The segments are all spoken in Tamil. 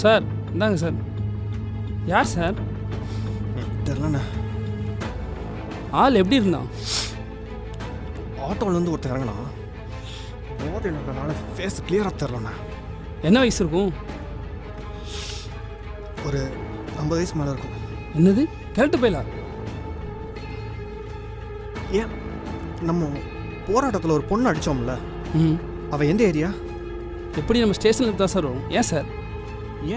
சார் இந்தாங்க சார். யார் சார்? தெரிலண்ணா. ஆள் எப்படி இருந்தான்? ஆட்டோவிலேருந்து ஒருத்தர் இறங்கினா போதை இருக்கிறனால ஃபேஸ் கிளியராக தெரிலண்ணா. என்ன வயசு இருக்கும்? ஒரு 50 வயசு மேலே இருக்கும். என்னது கரெக்டு போயிலா? ஏன் நம்ம போராட்டத்தில் ஒரு பொண்ணு அடித்தோம்ல, ம், அவள் எந்த ஏரியா? எப்படி நம்ம ஸ்டேஷனுக்கு தான் சார் வரும். ஏன் சார்?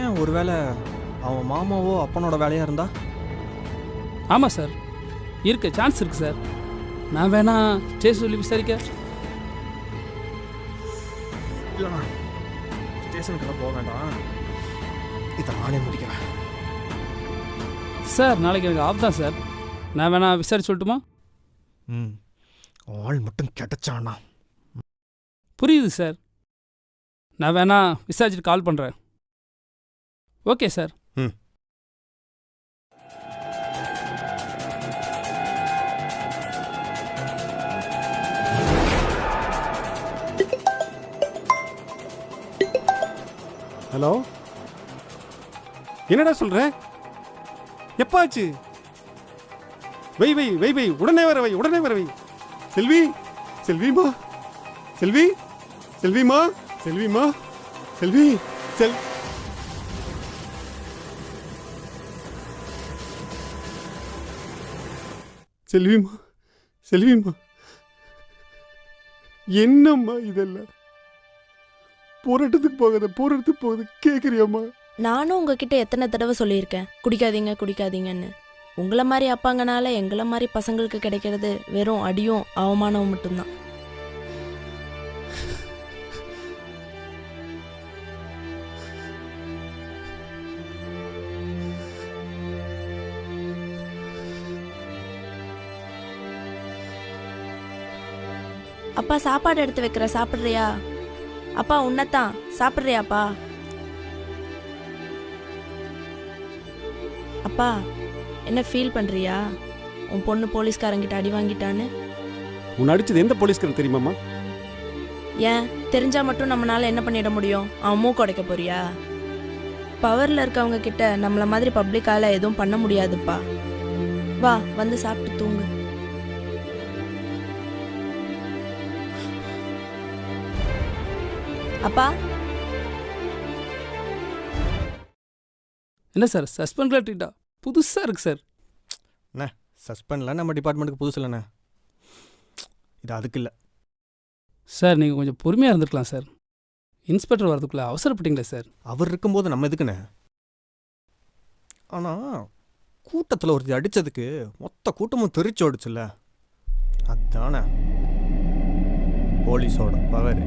ஏன் ஒருவேளை அவன் மாமாவோ அப்பனோட வேலையாக இருந்தா? ஆமாம் சார், இருக்க சான்ஸ் இருக்குது சார். நான் வேணா ஸ்டேஷன் சொல்லி விசாரிக்க? இல்லைண்ணா, ஸ்டேஷனுக்கெல்லாம் போக வேண்டாம், இதை நானே முடிக்கிறேன். சார் நாளைக்கு எனக்கு ஆஃப் தான் சார். நான் வேணா விசாரிச்சு சொல்லட்டுமா? ம், ஆள் மட்டும் கிடைச்சானா? புரியுது சார். நான் வேணா விசாரிச்சுட்டு கால் பண்ணுறேன். Okay sir. ம். ஹலோ, என்னடா சொல்ற? எப்பாச்சு? வை வை வை வை, உடனே வர வை, உடனே வர வை. செல்வி, செல்விமா, செல்வி, செல்விமா, செல்விமா, செல்வி, செல்விமா, செல்விமா, என்னம்மா இதெல்லாம்? போராட்டத்துக்கு போகாத கேட்குறியம்மா? நானும் உங்ககிட்ட எத்தனை தடவை சொல்லியிருக்கேன் குடிக்காதீங்க குடிக்காதீங்கன்னு. உங்களை மாதிரி அப்பாங்கனால எங்களை மாதிரி பசங்களுக்கு கிடைக்கிறது வெறும் அடியும் அவமானமும் மட்டும்தான். அப்பா சாப்பாடு எடுத்து வைக்கிற, சாப்பிட்றியா? அப்பா உன்னத்தான், சாப்பிட்றியாப்பா? அப்பா என்ன ஃபீல் பண்ணுறியா? உன் பொண்ணு போலீஸ்காரங்கிட்ட அடி வாங்கிட்டான்னு. உன்னை அடிச்சது எந்த போலீஸ்காரன் தெரியுமாம்மா? ஏன் தெரிஞ்சா மட்டும் நம்மளால என்ன பண்ணிட முடியும்? அவன் மூக்கு உடைக்க போறியா? பவரில் இருக்கவங்க கிட்ட நம்மள மாதிரி பப்ளிக்கால எதுவும் பண்ண முடியாதுப்பா. வா வந்து சாப்பிட்டு தூங்கு. அப்பா என்ன சார் சஸ்பெண்ட் ட்ரீட்டா? புதுசாக இருக்குது சார். அண்ணா, சஸ்பெண்டில் நம்ம டிபார்ட்மெண்ட்டுக்கு புதுசு இல்லைண்ணே, இது அதுக்கு இல்லை சார். நீங்கள் கொஞ்சம் பொறுமையாக இருந்திருக்கலாம் சார். இன்ஸ்பெக்டர் வரதுக்குள்ளே அவசரப்பட்டீங்களே சார். அவர் இருக்கும்போது நம்ம எதுக்குண்ணே? ஆனால் கூட்டத்தில் ஒருத்தி அடித்ததுக்கு மொத்த கூட்டமும் தெரிச்சு ஓடிச்சுல்ல, அதுதானே போலீஸோட பவர்.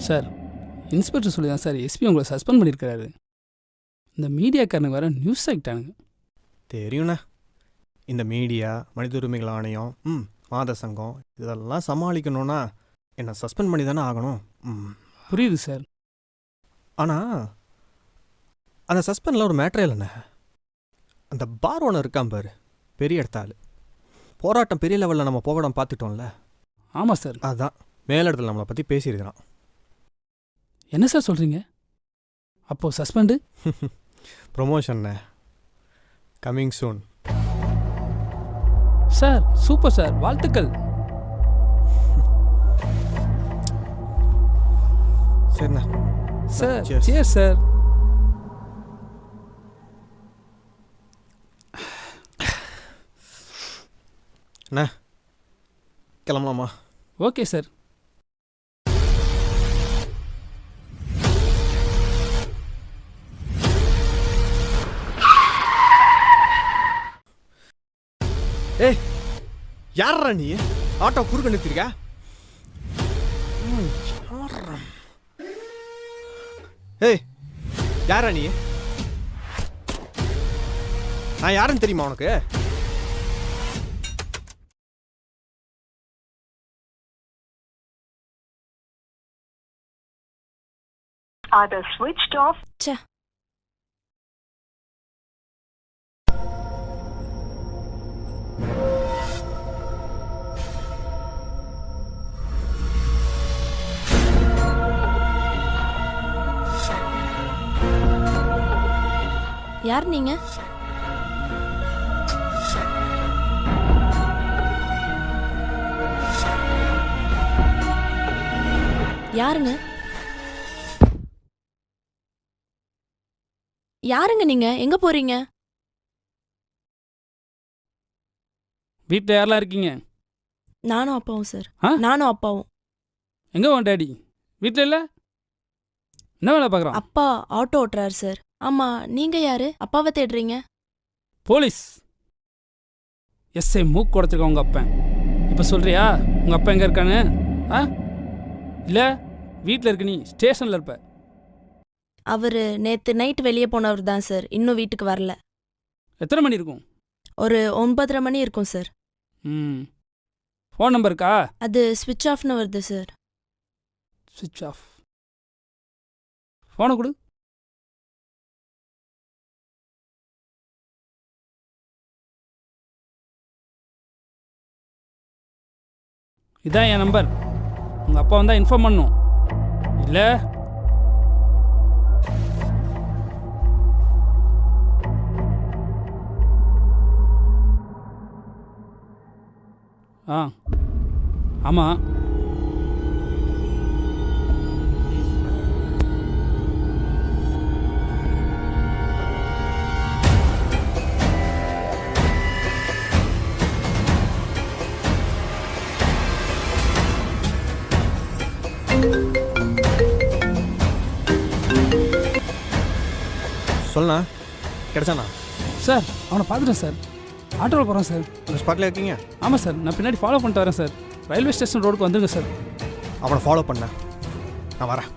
சார் இன்ஸ்பெக்டர் சொல்லி தான் சார் எஸ்பி உங்களை சஸ்பெண்ட் பண்ணியிருக்கிறாரு. இந்த மீடியாக்காரனுக்கு வர நியூஸ் ஆகிட்டானுங்க. தெரியுண்ணே, இந்த மீடியா, மனித உரிமைகள் ஆணையம், மாத சங்கம், இதெல்லாம் சமாளிக்கணும்னா என்னை சஸ்பெண்ட் பண்ணி தானே ஆகணும். புரியுது சார். ஆனால் அந்த சஸ்பெண்டில் ஒரு மேட்டரே இல்லைண்ணே. அந்த பார் ஓனர் இருக்கான் பாரு, பெரிய இடத்தாள். போராட்டம் பெரிய லெவலில் நம்ம போகடம் பார்த்துட்டோம்ல. ஆமாம் சார். அதுதான் மேலிடத்தில் நம்மளை பற்றி பேசியிருக்கிறான். என்ன சார் சொல்கிறீங்க? அப்போது சஸ்பெண்டு? ப்ரொமோஷன்ண்ணே, coming soon. Sir super sir, வாழ்த்துக்கள். சரிண்ணா சார். Chair sir. அண்ணா கிளம்பலாமா? Okay sir. ஏய், யாரா நீ? ஆட்டோ குறுக்க நிறுத்திருக்க? ஏய், யாரா நீ? நான் யாருன்னு தெரியுமா உனக்கு? Either switched off. ச்சே, யார் நீங்க? யாருங்க? யாருங்க நீங்க? எங்க போறீங்க? வீட்டில் யாரெல்லாம் இருக்கீங்க? நானும் அப்பாவும் சார். ஆ? நானும் அப்பாவும். எங்கே உன் டேடி? வீட்டில் இல்லை? என்ன வேலை பார்க்குறான்? அப்பா ஆட்டோ ஓட்டுறாரு சார். ஆமா, நீங்க யாரு? அப்பாவை தேடுறீங்க? போலீஸ். எஸ்ஐ மூக்கு உடச்சிருக்கான் உங்கள் அப்பன். இப்போ சொல்கிறியா உங்கள் அப்பா எங்கே இருக்கான்னு? ஆ இல்லை, வீட்டில் இருக்க, நீ ஸ்டேஷனில் இருப்ப. அவரு நேத்து நைட் வெளியே போனவர் தான் சார். இன்னும் வீட்டுக்கு வரல. எத்தனை மணி இருக்கும்? ஒரு 9:30 மணி இருக்கும் சார். ம். ஃபோன் நம்பர் இருக்கா? அது ஸ்விட்ச் ஆஃப்னு வருது சார். சுவிட்ச் ஆஃப். ஃபோனை கொடு. இதான் என் நம்பர். உங்கள் அப்பா வந்தால் இன்ஃபார்ம் பண்ணும். இல்லை ஆ ஆமாம். சொல்லண்ணா, கிடைச்சாண்ணா? சார், அவனை பார்த்துட்டேன் சார். ஆட்டோவில் போகிறேன் சார். அந்த ஸ்பாட்டில் இருக்கீங்க? ஆமாம் சார், நான் பின்னாடி ஃபாலோ பண்ணிட்டு வரேன் சார். ரயில்வே ஸ்டேஷன் ரோடுக்கு வந்துருங்க சார். அவனை ஃபாலோ பண்ண நான் வரேன்.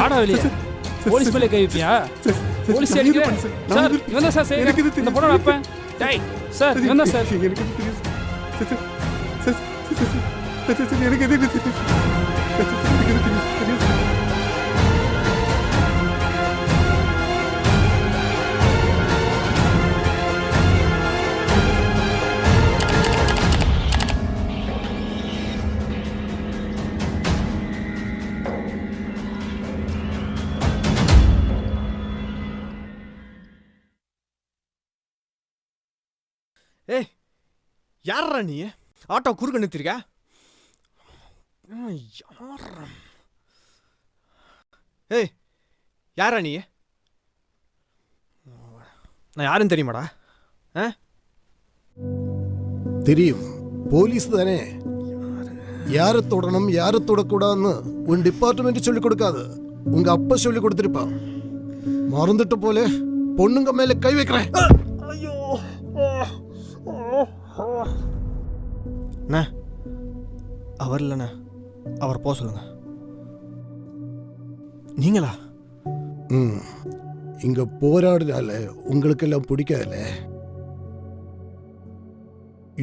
ஆடா வெளியே. போலீஸ் மேலே கை வைப்பியா? போலீஸ் அடிக்கிற சார். இவன் தான் சார் செய்யறேன். இந்த பொண்ணோட அப்பன். டேய் சார், இவன் தான் சார். எனக்கு எது தெரியும் சார். எனக்கு எது தெரியும். எனக்கு எது தெரியும். ஏய், யாரா நீ? ஆட்டோ குறுக்க நிறுத்திருக்க? யாரா? ஏய், யாரா நீ? நான் யாருன்னு தெரியுமாடா? தெரியும், போலீஸ் தானே. யாரை தொடணும் யாரை தொடக்கூடாதுன்னு உன் டிபார்ட்மெண்ட் சொல்லி கொடுக்காது, உங்க அப்பா சொல்லி கொடுத்துருப்பான். மறந்துட்டு போல பொண்ணுங்க மேல கை வைக்கிறேன். அண்ணா, அவர் இல்லைண்ணா, அவர் போக சொல்லுங்க. நீங்களா? இங்க போராடினால உங்களுக்கு எல்லாம் பிடிக்காதுல்ல.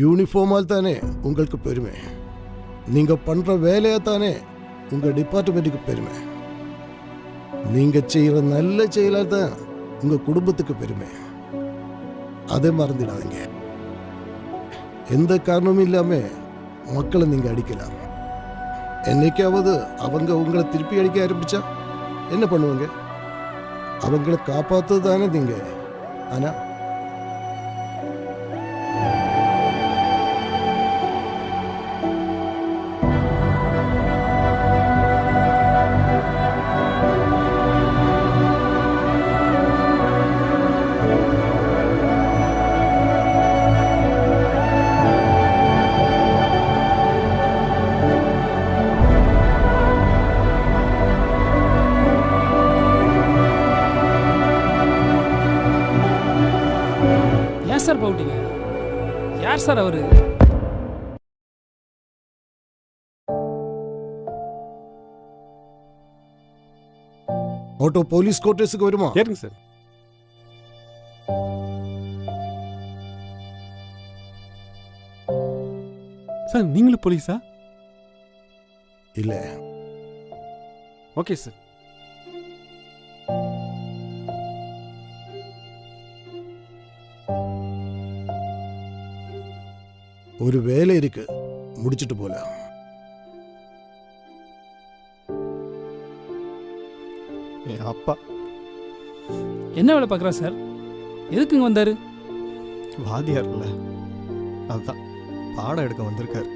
யூனிஃபார்மால் தானே உங்களுக்கு பெருமை. நீங்க பண்ற வேலையா தானே உங்க டிபார்ட்மெண்ட்டுக்கு பெருமை. நீங்க செய்யற நல்ல செயலா தான் உங்க குடும்பத்துக்கு பெருமை. அதை மறந்துடாதீங்க. எந்த காரணமும் இல்லாம மக்களை நீங்க அடிக்கலாம். என்னைக்காவது அவங்க உங்களை திருப்பி அடிக்க ஆரம்பிச்சா என்ன பண்ணுவாங்க? அவங்களை காப்பாத்து தானே நீங்க. ஆனா ஏன் சார் போட்டீங்க? யார் சார் அவரு? ஆட்டோ போலீஸ் கோட்டர்ஸுக்கு வருமா? ஏறுங்க சார். சார் நீங்களும் போலீஸா? இல்ல, ஓகே சார். ஒரு வேலை இருக்கு, முடிச்சிட்டு போலாம். என் அப்பா என்ன வேலை பார்க்குறா சார்? எதுக்குங்க வந்தாரு? வாதியார் இல்லை, அதுதான் பாடம் எடுக்க வந்திருக்காரு.